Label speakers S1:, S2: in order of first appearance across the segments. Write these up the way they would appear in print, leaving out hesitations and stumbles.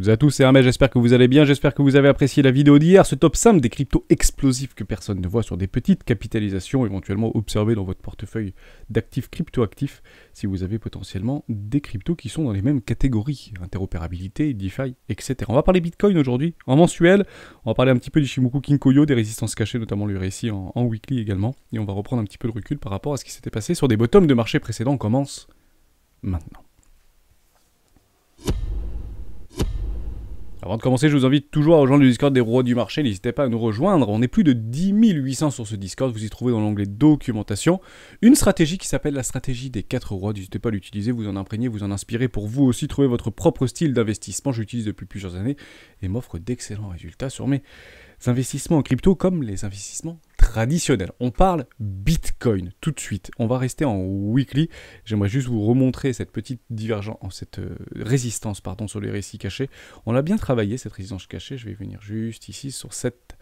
S1: toutes et à tous, c'est Hermès, j'espère que vous allez bien, j'espère que vous avez apprécié la vidéo d'hier, ce top 5 des cryptos explosifs que personne ne voit sur des petites capitalisations, éventuellement observées dans votre portefeuille d'actifs crypto-actifs, si vous avez potentiellement des cryptos qui sont dans les mêmes catégories, interopérabilité, DeFi, etc. On va parler Bitcoin aujourd'hui, en mensuel, on va parler un petit peu d'Ichimoku Kinkoyo, des résistances cachées, notamment le RSI en weekly également, et on va reprendre un petit peu de recul par rapport à ce qui s'était passé sur des bottoms de marché précédents. On commence maintenant. Avant de commencer, je vous invite toujours à rejoindre le Discord des rois du marché, n'hésitez pas à nous rejoindre, on est plus de 10 800 sur ce Discord, vous y trouvez dans l'onglet documentation une stratégie qui s'appelle la stratégie des 4 rois, n'hésitez pas à l'utiliser, vous en imprégnez, vous en inspirez pour vous aussi trouver votre propre style d'investissement, je l'utilise depuis plusieurs années et m'offre d'excellents résultats sur mes investissements en crypto comme les investissements traditionnels. On parle Bitcoin tout de suite. On va rester en weekly. J'aimerais juste vous remontrer cette petite divergence, cette résistance pardon, sur les récits cachés. On l'a bien travaillé cette résistance cachée. Je vais venir juste ici sur cette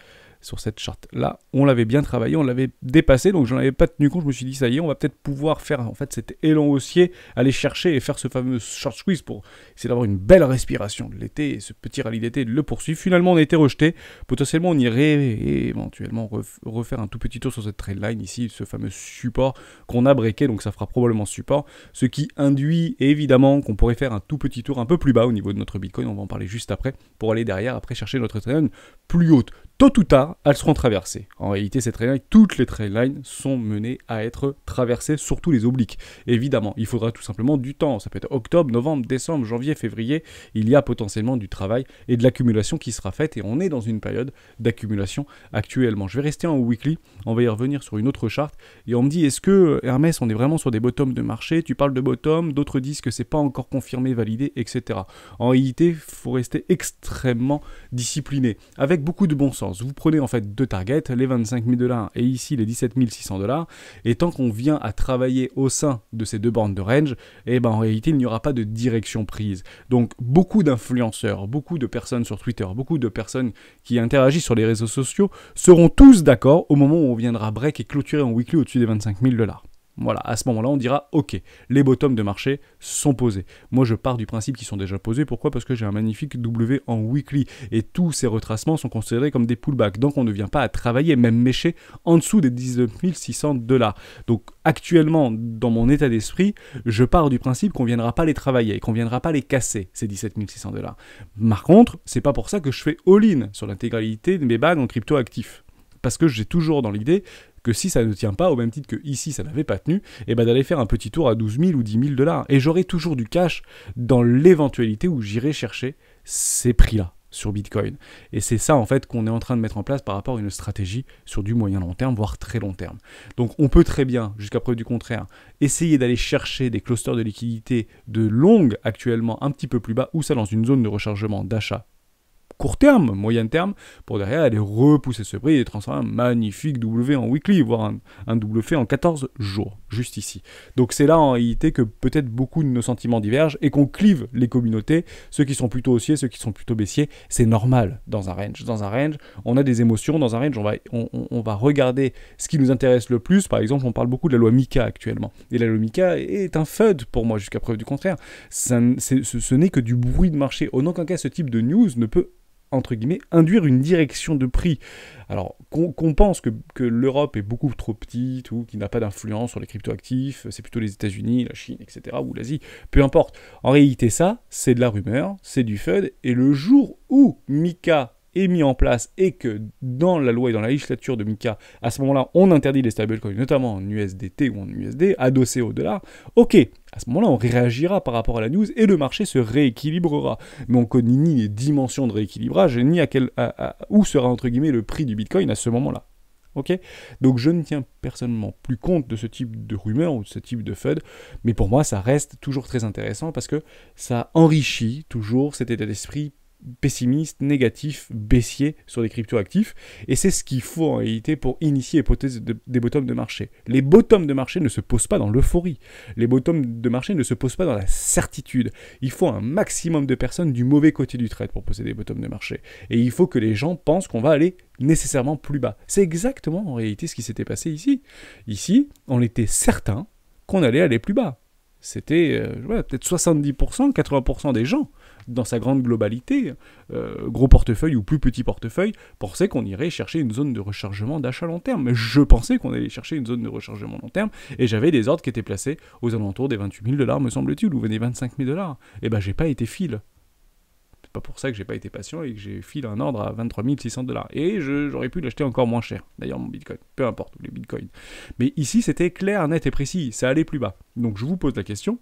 S1: charte là, on l'avait bien travaillé, on l'avait dépassé, donc j'en avais pas tenu compte, je me suis dit ça y est, on va peut-être pouvoir faire en fait cet élan haussier, aller chercher et faire ce fameux short squeeze pour essayer d'avoir une belle respiration de l'été, et ce petit rallye d'été de le poursuivre. Finalement on a été rejeté, potentiellement on irait éventuellement refaire un tout petit tour sur cette trendline ici, ce fameux support qu'on a breaké, donc ça fera probablement support, ce qui induit évidemment qu'on pourrait faire un tout petit tour un peu plus bas au niveau de notre Bitcoin, on va en parler juste après, pour aller derrière, après chercher notre trendline plus haute. Tôt ou tard, elles seront traversées. En réalité, ces trailines, toutes les trailines sont menées à être traversées, surtout les obliques. Évidemment, il faudra tout simplement du temps. Ça peut être octobre, novembre, décembre, janvier, février. Il y a potentiellement du travail et de l'accumulation qui sera faite. Et on est dans une période d'accumulation actuellement. Je vais rester en weekly. On va y revenir sur une autre charte. Et on me dit, est-ce que Hermès, on est vraiment sur des bottoms de marché? Tu parles de bottom, d'autres disent que c'est pas encore confirmé, validé, etc. En réalité, il faut rester extrêmement discipliné, avec beaucoup de bon sens. Vous prenez en fait deux targets, les 25 000 $ et ici les 17 600 $, et tant qu'on vient à travailler au sein de ces deux bornes de range, et ben en réalité il n'y aura pas de direction prise. Donc beaucoup d'influenceurs, beaucoup de personnes sur Twitter, beaucoup de personnes qui interagissent sur les réseaux sociaux seront tous d'accord au moment où on viendra break et clôturer en weekly au-dessus des 25 000 $. Voilà, à ce moment-là, on dira « Ok, les bottoms de marché sont posés ». Moi, je pars du principe qu'ils sont déjà posés. Pourquoi? Parce que j'ai un magnifique W en weekly. Et tous ces retracements sont considérés comme des pullbacks. Donc, on ne vient pas à travailler, même mécher, en dessous des 19 600 $. Donc, actuellement, dans mon état d'esprit, je pars du principe qu'on ne viendra pas les travailler et qu'on ne viendra pas les casser, ces 17 600 $. Par contre, c'est pas pour ça que je fais all-in sur l'intégralité de mes bagues en crypto actifs. Parce que j'ai toujours dans l'idée que si ça ne tient pas, au même titre que ici ça n'avait pas tenu, et ben d'aller faire un petit tour à 12 000 ou 10 000 $. Et j'aurai toujours du cash dans l'éventualité où j'irai chercher ces prix-là sur Bitcoin. Et c'est ça en fait qu'on est en train de mettre en place par rapport à une stratégie sur du moyen long terme, voire très long terme. Donc on peut très bien, jusqu'à preuve du contraire, essayer d'aller chercher des clusters de liquidité de longue actuellement un petit peu plus bas, ou ça dans une zone de rechargement d'achat court terme, moyen terme, pour derrière aller repousser ce prix et transformer un magnifique W en weekly, voire un W en 14 jours, juste ici. Donc c'est là en réalité que peut-être beaucoup de nos sentiments divergent et qu'on clive les communautés, ceux qui sont plutôt haussiers, ceux qui sont plutôt baissiers, c'est normal dans un range. Dans un range, on a des émotions, dans un range, on va regarder ce qui nous intéresse le plus. Par exemple, on parle beaucoup de la loi Mika actuellement. Et la loi Mika est un FUD pour moi, jusqu'à preuve du contraire. Ce n'est que du bruit de marché. En aucun cas, ce type de news ne peut entre guillemets, induire une direction de prix. Alors, qu'on pense que l'Europe est beaucoup trop petite ou qu'il n'a pas d'influence sur les cryptoactifs, c'est plutôt les États-Unis, la Chine, etc., ou l'Asie, peu importe. En réalité, ça, c'est de la rumeur, c'est du FUD, et le jour où Mika est mis en place et que dans la loi et dans la législature de Mika, à ce moment-là, on interdit les stablecoins, notamment en USDT ou en USD, adossés au dollar, ok, à ce moment-là, on réagira par rapport à la news et le marché se rééquilibrera. Mais on ne connaît ni les dimensions de rééquilibrage, ni où sera, entre guillemets, le prix du Bitcoin à ce moment-là. Ok, donc je ne tiens personnellement plus compte de ce type de rumeurs ou de ce type de FUD, mais pour moi, ça reste toujours très intéressant parce que ça enrichit toujours cet état d'esprit pessimiste, négatif, baissier sur les cryptoactifs, et c'est ce qu'il faut en réalité pour initier l'hypothèse des bottoms de marché. Les bottoms de marché ne se posent pas dans l'euphorie, les bottoms de marché ne se posent pas dans la certitude. Il faut un maximum de personnes du mauvais côté du trade pour poser des bottoms de marché, et il faut que les gens pensent qu'on va aller nécessairement plus bas. C'est exactement en réalité ce qui s'était passé ici. Ici, on était certain qu'on allait aller plus bas. C'était peut-être 70%, 80% des gens dans sa grande globalité, gros portefeuille ou plus petit portefeuille, pensait qu'on irait chercher une zone de rechargement d'achat long terme. Mais je pensais qu'on allait chercher une zone de rechargement long terme, et j'avais des ordres qui étaient placés aux alentours des 28 000 $, me semble-t-il, ou des 25 000 $. Et ben j'ai pas été fil. C'est pas pour ça que j'ai pas été patient et que j'ai filé un ordre à 23 600 $. Et j'aurais pu l'acheter encore moins cher, d'ailleurs, mon Bitcoin. Peu importe, les Bitcoins. Mais ici, c'était clair, net et précis. Ça allait plus bas. Donc, je vous pose la question.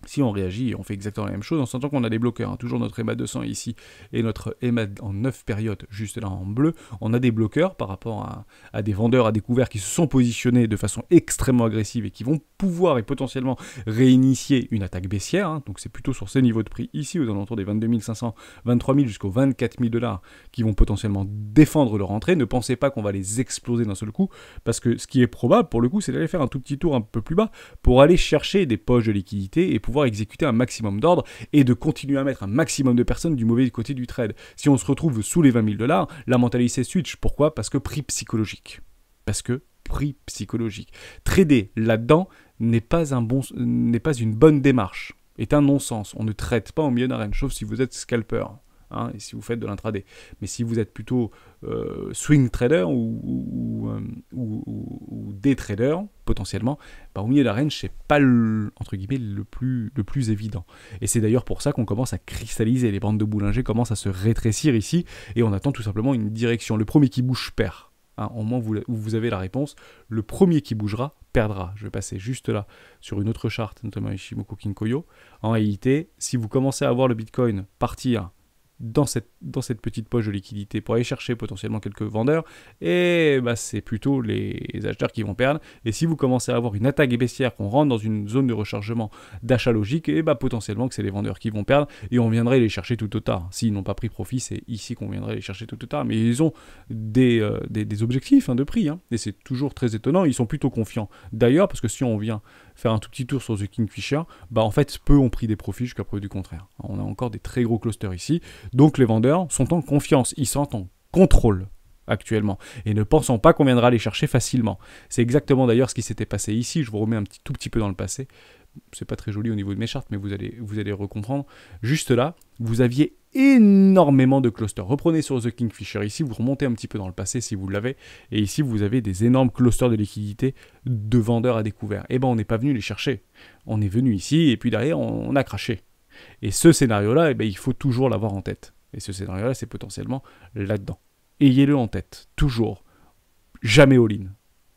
S1: Si on réagit, on fait exactement la même chose, en sentant qu'on a des bloqueurs, hein. Toujours notre EMA 200 ici, et notre EMA en 9 périodes, juste là en bleu, on a des bloqueurs par rapport à des vendeurs à découvert qui se sont positionnés de façon extrêmement agressive et qui vont pouvoir et potentiellement réinitier une attaque baissière, hein. Donc c'est plutôt sur ces niveaux de prix ici, aux alentours des 22 500, 23 000 jusqu'aux 24 000 $ qui vont potentiellement défendre leur entrée. Ne pensez pas qu'on va les exploser d'un seul coup, parce que ce qui est probable pour le coup, c'est d'aller faire un tout petit tour un peu plus bas pour aller chercher des poches de liquidité et pouvoir exécuter un maximum d'ordres et de continuer à mettre un maximum de personnes du mauvais côté du trade. Si on se retrouve sous les 20 000 $, la mentalité switch. Pourquoi ? Parce que prix psychologique. Trader là-dedans n'est pas une bonne démarche, est un non-sens. On ne trade pas au milieu d'un range, sauf si vous êtes scalper. Hein, et si vous faites de l'intraday. Mais si vous êtes plutôt swing trader ou day trader, potentiellement, bah, au milieu de la range, c'est pas entre guillemets le plus évident. Et c'est d'ailleurs pour ça qu'on commence à cristalliser. Les bandes de Bollinger commencent à se rétrécir ici, et on attend tout simplement une direction. Le premier qui bouge perd. Hein, au moment où vous avez la réponse, le premier qui bougera perdra. Je vais passer juste là sur une autre charte, notamment Ishimoku Kinkoyo. En réalité, si vous commencez à voir le Bitcoin partir dans cette petite poche de liquidité pour aller chercher potentiellement quelques vendeurs, et bah, c'est plutôt les acheteurs qui vont perdre. Et si vous commencez à avoir une attaque baissière, qu'on rentre dans une zone de rechargement d'achat logique, et bah, potentiellement que c'est les vendeurs qui vont perdre, et on viendrait les chercher tout au tard. S'ils n'ont pas pris profit, c'est ici qu'on viendrait les chercher tout au tard. Mais ils ont des objectifs, hein, de prix, hein, et c'est toujours très étonnant. Ils sont plutôt confiants. D'ailleurs, parce que si on vient faire un tout petit tour sur The Kingfisher, bah en fait, peu ont pris des profits jusqu'à preuve du contraire. On a encore des très gros clusters ici. Donc les vendeurs sont en confiance, ils sont en contrôle actuellement, et ne pensons pas qu'on viendra les chercher facilement. C'est exactement d'ailleurs ce qui s'était passé ici. Je vous remets tout petit peu dans le passé. C'est pas très joli au niveau de mes chartes, mais vous allez recomprendre. Juste là, vous aviez énormément de clusters. Reprenez sur The Kingfisher ici, vous remontez un petit peu dans le passé si vous l'avez, et ici vous avez des énormes clusters de liquidité de vendeurs à découvert. Et ben on n'est pas venu les chercher. On est venu ici, et puis derrière on a craché. Et ce scénario-là, eh ben, il faut toujours l'avoir en tête. Et ce scénario-là, c'est potentiellement là-dedans. Ayez-le en tête, toujours. Jamais all-in.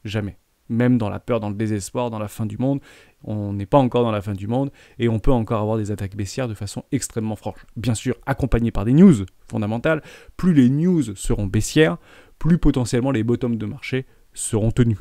S1: Jamais. Même dans la peur, dans le désespoir, dans la fin du monde, on n'est pas encore dans la fin du monde, et on peut encore avoir des attaques baissières de façon extrêmement franche. Bien sûr, accompagnées par des news fondamentales. Plus les news seront baissières, plus potentiellement les bottoms de marché seront tenus.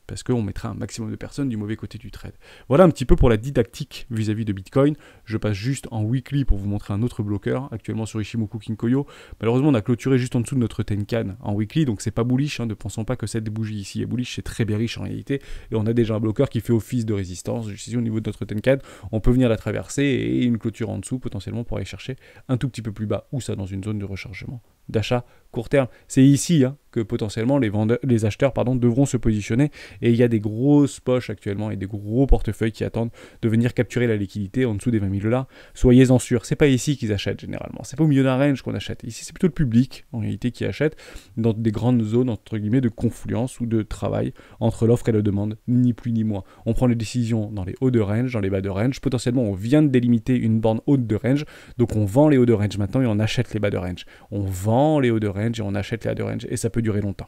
S1: Parce qu'on mettra un maximum de personnes du mauvais côté du trade. Voilà un petit peu pour la didactique vis-à-vis de Bitcoin. Je passe juste en weekly pour vous montrer un autre bloqueur, actuellement sur Ishimoku Kinkoyo. Malheureusement, on a clôturé juste en dessous de notre Tenkan en weekly, donc c'est pas bullish, hein, ne pensons pas que cette bougie ici est bullish, c'est très bearish en réalité, et on a déjà un bloqueur qui fait office de résistance. Ici, au niveau de notre Tenkan, on peut venir la traverser, et une clôture en dessous, potentiellement pour aller chercher un tout petit peu plus bas, ou ça dans une zone de rechargement d'achat court terme. C'est ici, hein, que potentiellement les acheteurs devront se positionner, et il y a des grosses poches actuellement et des gros portefeuilles qui attendent de venir capturer la liquidité en dessous des 20 000 $. Soyez-en sûrs, c'est pas ici qu'ils achètent généralement, c'est pas au milieu d'un range qu'on achète. Ici c'est plutôt le public en réalité qui achète dans des grandes zones entre guillemets de confluence ou de travail entre l'offre et la demande, ni plus ni moins. On prend les décisions dans les hauts de range, dans les bas de range. Potentiellement on vient de délimiter une borne haute de range, donc on vend les hauts de range maintenant et on achète les bas de range. On vend les hauts de range et on achète les bas de range, et ça peut durer longtemps.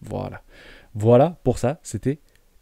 S1: Voilà, pour ça, c'était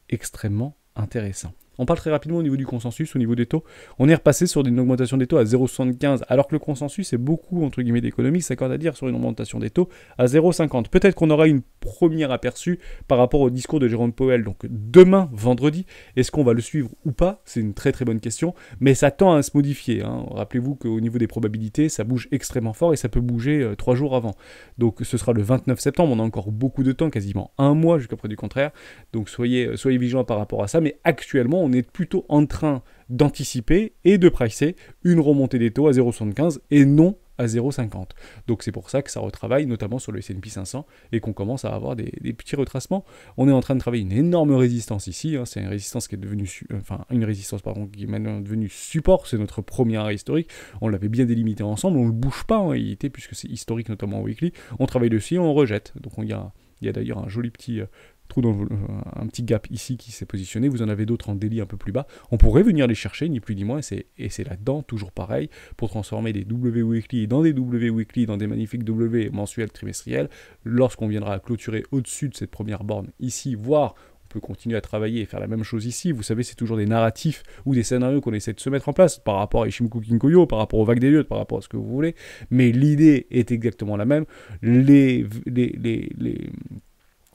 S1: extrêmement intéressant. On parle très rapidement au niveau du consensus, au niveau des taux. On est repassé sur une augmentation des taux à 0,75, alors que le consensus est beaucoup, entre guillemets, d'économistes s'accorde à dire sur une augmentation des taux à 0,50. Peut-être qu'on aura une première aperçu par rapport au discours de Jérôme Powell. Donc demain, vendredi, est-ce qu'on va le suivre ou pas? C'est une très très bonne question, mais ça tend à se modifier, hein. Rappelez-vous qu'au niveau des probabilités, ça bouge extrêmement fort et ça peut bouger 3 jours avant. Donc ce sera le 29 septembre, on a encore beaucoup de temps, quasiment un mois jusqu'à preuve du contraire. Donc soyez vigilants par rapport à ça, mais actuellement, on est plutôt en train d'anticiper et de pricer une remontée des taux à 0,75 et non à 0,50. Donc c'est pour ça que ça retravaille, notamment sur le S&P 500, et qu'on commence à avoir des petits retracements. On est en train de travailler une énorme résistance ici, hein. C'est une résistance qui est devenue, qui est maintenant devenue support, c'est notre premier arrêt historique. On l'avait bien délimité ensemble, on ne le bouge pas en réalité, puisque c'est historique, notamment en weekly. On travaille dessus et on rejette. Donc il y a d'ailleurs un joli petit trou un petit gap ici qui s'est positionné. Vous en avez d'autres en daily un peu plus bas. On pourrait venir les chercher, ni plus ni moins, et c'est là-dedans, toujours pareil, pour transformer des W weekly dans des W weekly, dans des magnifiques W mensuels, trimestriels. Lorsqu'on viendra clôturer au-dessus de cette première borne ici, voire on peut continuer à travailler et faire la même chose ici. Vous savez, c'est toujours des narratifs ou des scénarios qu'on essaie de se mettre en place par rapport à Ishimoku Kinkoyo, par rapport aux vagues d'Elliott, par rapport à ce que vous voulez. Mais l'idée est exactement la même. Les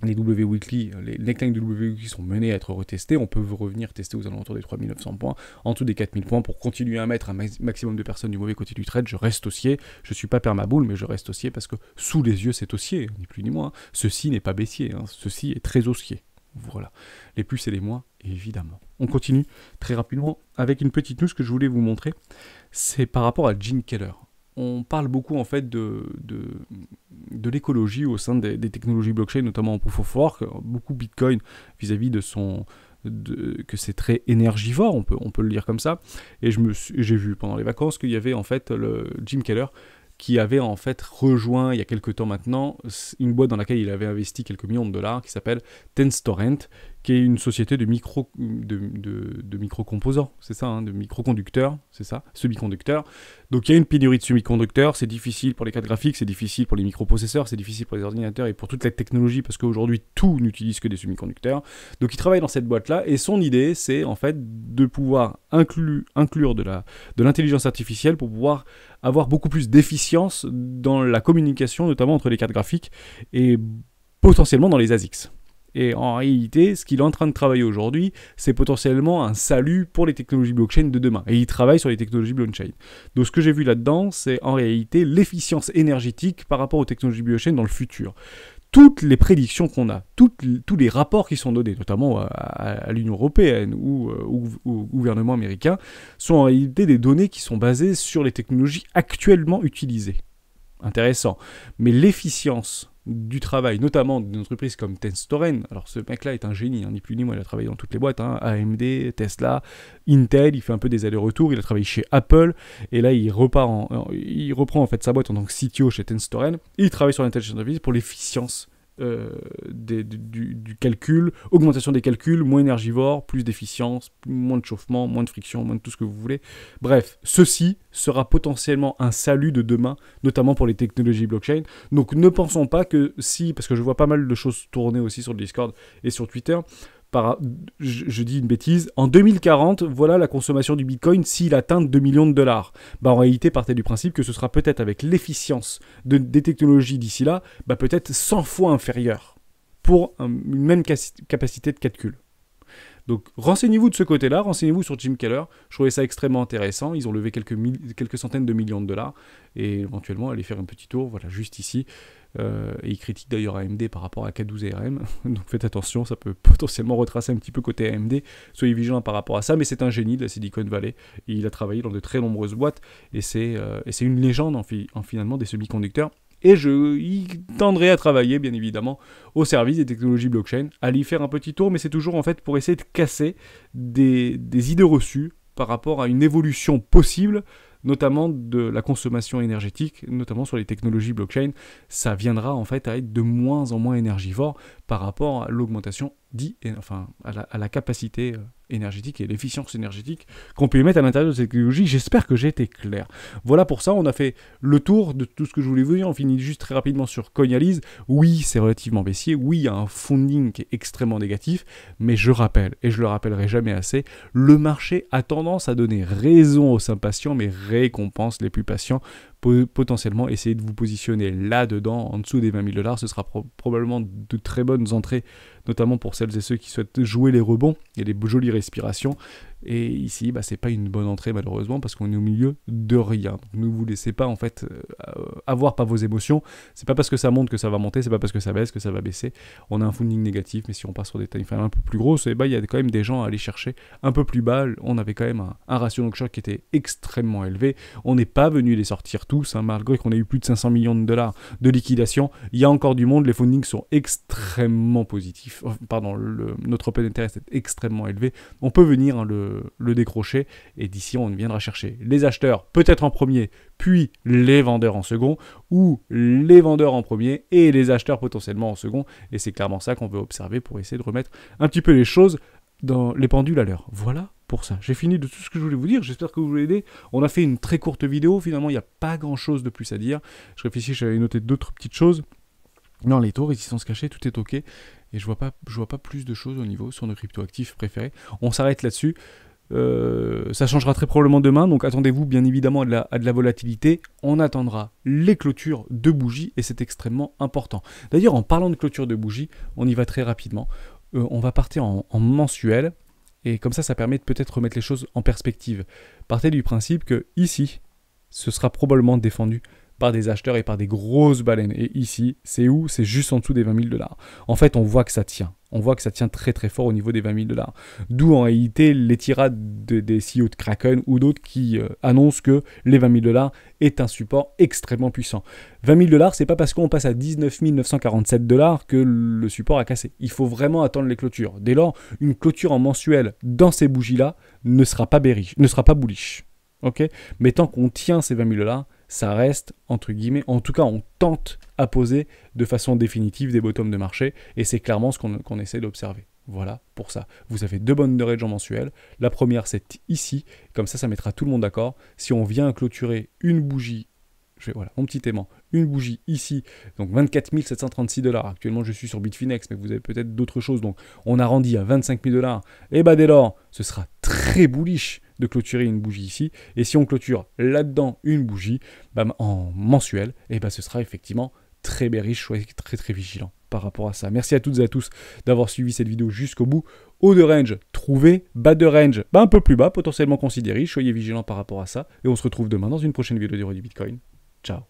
S1: W Weekly, les neckline de W Weekly sont menés à être retestés. On peut revenir tester aux alentours des 3900 points, en dessous des 4000 points pour continuer à mettre un maximum de personnes du mauvais côté du trade. Je reste haussier. Je ne suis pas permaboule, mais je reste haussier parce que sous les yeux, c'est haussier, ni plus ni moins. Ceci n'est pas baissier. Ceci est très haussier. Voilà. Les plus et les moins, évidemment. On continue très rapidement avec une petite news que je voulais vous montrer. C'est par rapport à Gene Keller. On parle beaucoup en fait de l'écologie au sein des technologies blockchain, notamment en proof of work, beaucoup Bitcoin vis-à-vis de que c'est très énergivore, on peut le dire comme ça. Et j'ai vu pendant les vacances qu'il y avait en fait le Jim Keller qui avait en fait rejoint il y a quelques temps maintenant une boîte dans laquelle il avait investi quelques millions de dollars qui s'appelle Tenstorrent, qui est une société de micro-composants, c'est ça, hein, de microconducteurs, c'est ça, semi-conducteurs. Donc il y a une pénurie de semi-conducteurs, c'est difficile pour les cartes graphiques, c'est difficile pour les microprocesseurs, c'est difficile pour les ordinateurs et pour toute la technologie parce qu'aujourd'hui tout n'utilise que des semi-conducteurs. Donc il travaille dans cette boîte-là et son idée c'est en fait de pouvoir inclure de l'intelligence artificielle pour pouvoir avoir beaucoup plus d'efficience dans la communication, notamment entre les cartes graphiques et potentiellement dans les ASICs. Et en réalité, ce qu'il est en train de travailler aujourd'hui, c'est potentiellement un salut pour les technologies blockchain de demain. Et il travaille sur les technologies blockchain. Donc ce que j'ai vu là-dedans, c'est en réalité l'efficience énergétique par rapport aux technologies blockchain dans le futur. Toutes les prédictions qu'on a, tous les rapports qui sont donnés, notamment à l'Union européenne ou au gouvernement américain, sont en réalité des données qui sont basées sur les technologies actuellement utilisées. Intéressant. Mais l'efficience du travail, notamment d'une entreprise comme Tenstorrent, alors ce mec-là est un génie, hein, ni plus ni moins, il a travaillé dans toutes les boîtes, hein, AMD, Tesla, Intel, il fait un peu des allers-retours, il a travaillé chez Apple, et là il reprend en fait sa boîte en tant que CTO chez Tenstorrent, et il travaille sur l'intelligence artificielle pour l'efficience du calcul, augmentation des calculs, moins énergivore, plus d'efficience, moins de chauffement, moins de friction, moins de tout ce que vous voulez. Bref, ceci sera potentiellement un salut de demain, notamment pour les technologies blockchain. Donc ne pensons pas que parce que je vois pas mal de choses tourner aussi sur le Discord et sur Twitter, je dis une bêtise, en 2040, voilà la consommation du Bitcoin s'il atteint 2 millions de dollars. En réalité, partez du principe que ce sera peut-être avec l'efficience des technologies d'ici là, peut-être 100 fois inférieure pour une même capacité de calcul. Donc renseignez-vous de ce côté-là, renseignez-vous sur Jim Keller, je trouvais ça extrêmement intéressant, ils ont levé quelques centaines de millions de dollars, et éventuellement aller faire un petit tour, voilà, juste ici, et ils critiquent d'ailleurs AMD par rapport à K12 et ARM, donc faites attention, ça peut potentiellement retracer un petit peu côté AMD, soyez vigilants par rapport à ça, mais c'est un génie de la Silicon Valley, et il a travaillé dans de très nombreuses boîtes, et c'est une légende finalement des semi-conducteurs. Et il tendrait à travailler, bien évidemment, au service des technologies blockchain, à y faire un petit tour, mais c'est toujours en fait pour essayer de casser des idées reçues par rapport à une évolution possible, notamment de la consommation énergétique, notamment sur les technologies blockchain. Ça viendra en fait à être de moins en moins énergivore par rapport à l'augmentation à la capacité énergétique et l'efficience énergétique qu'on peut y mettre à l'intérieur de cette technologie. J'espère que j'ai été clair. Voilà, pour ça, on a fait le tour de tout ce que je voulais vous dire. On finit juste très rapidement sur Coinalyse. Oui, c'est relativement baissier. Oui, il y a un funding qui est extrêmement négatif. Mais je rappelle, et je le rappellerai jamais assez, le marché a tendance à donner raison aux impatients, mais récompense les plus patients. Potentiellement, essayez de vous positionner là-dedans, en dessous des 20 000 dollars. Ce sera probablement de très bonnes entrées, notamment pour celles et ceux qui souhaitent jouer les rebonds. Il y a des jolies respirations. Et ici, bah, c'est pas une bonne entrée malheureusement parce qu'on est au milieu de rien. Donc, ne vous laissez pas en fait avoir par vos émotions. C'est pas parce que ça monte que ça va monter, c'est pas parce que ça baisse que ça va baisser. On a un funding négatif, mais si on passe sur des timeframes un peu plus grosses, bah, il y a quand même des gens à aller chercher un peu plus bas. On avait quand même un ratio long short qui était extrêmement élevé. On n'est pas venu les sortir tous, hein, malgré qu'on ait eu plus de 500 millions de dollars de liquidation. Il y a encore du monde, les fundings sont extrêmement positifs. Pardon, notre open interest est extrêmement élevé. On peut venir le décrocher et d'ici on viendra chercher les acheteurs peut-être en premier, puis les vendeurs en second, ou les vendeurs en premier et les acheteurs potentiellement en second. Et c'est clairement ça qu'on veut observer pour essayer de remettre un petit peu les choses dans les pendules à l'heure. Voilà pour ça. J'ai fini de tout ce que je voulais vous dire. J'espère que vous voulez aider. On a fait une très courte vidéo. Finalement, il n'y a pas grand-chose de plus à dire. Je réfléchis, j'avais noté d'autres petites choses. Non, les taux, résistance cachée, tout est OK. Et je vois pas plus de choses au niveau sur nos cryptoactifs préférés. On s'arrête là-dessus. Ça changera très probablement demain, donc attendez-vous bien évidemment à de la volatilité. On attendra les clôtures de bougies et c'est extrêmement important. D'ailleurs, en parlant de clôture de bougies, on y va très rapidement. On va partir en mensuel et comme ça permet de peut-être remettre les choses en perspective. Partez du principe que ici, ce sera probablement défendu par des acheteurs et par des grosses baleines. Et ici, c'est où? C'est juste en dessous des 20 000 $. En fait, on voit que ça tient. On voit que ça tient très très fort au niveau des 20 000 $. D'où en réalité les tirades des CEO de Kraken ou d'autres qui annoncent que les 20 000 $ est un support extrêmement puissant. 20 000 $, c'est pas parce qu'on passe à 19 947 $ que le support a cassé. Il faut vraiment attendre les clôtures. Dès lors, une clôture en mensuel dans ces bougies-là ne sera pas bearish, ne sera pas bullish. Okay, mais tant qu'on tient ces 20 000 $, ça reste, entre guillemets, en tout cas, on tente à poser de façon définitive des bottoms de marché, et c'est clairement ce qu'on essaie d'observer. Voilà pour ça. Vous avez deux bonnes ranges en mensuel. La première, c'est ici, comme ça mettra tout le monde d'accord. Si on vient clôturer une bougie, voilà, mon petit aimant, une bougie ici, donc 24 736 $. Actuellement, je suis sur Bitfinex, mais vous avez peut-être d'autres choses, donc on arrondit à 25 000 $. Et bah dès lors, ce sera très bullish de clôturer une bougie ici. Et si on clôture là-dedans une bougie en mensuel, et ce sera effectivement très bearish. Soyez très très vigilant par rapport à ça. Merci à toutes et à tous d'avoir suivi cette vidéo jusqu'au bout. Haut de range, trouvé. Bas de range, un peu plus bas, potentiellement considéré. Soyez vigilants par rapport à ça. Et on se retrouve demain dans une prochaine vidéo du Bitcoin. Ciao.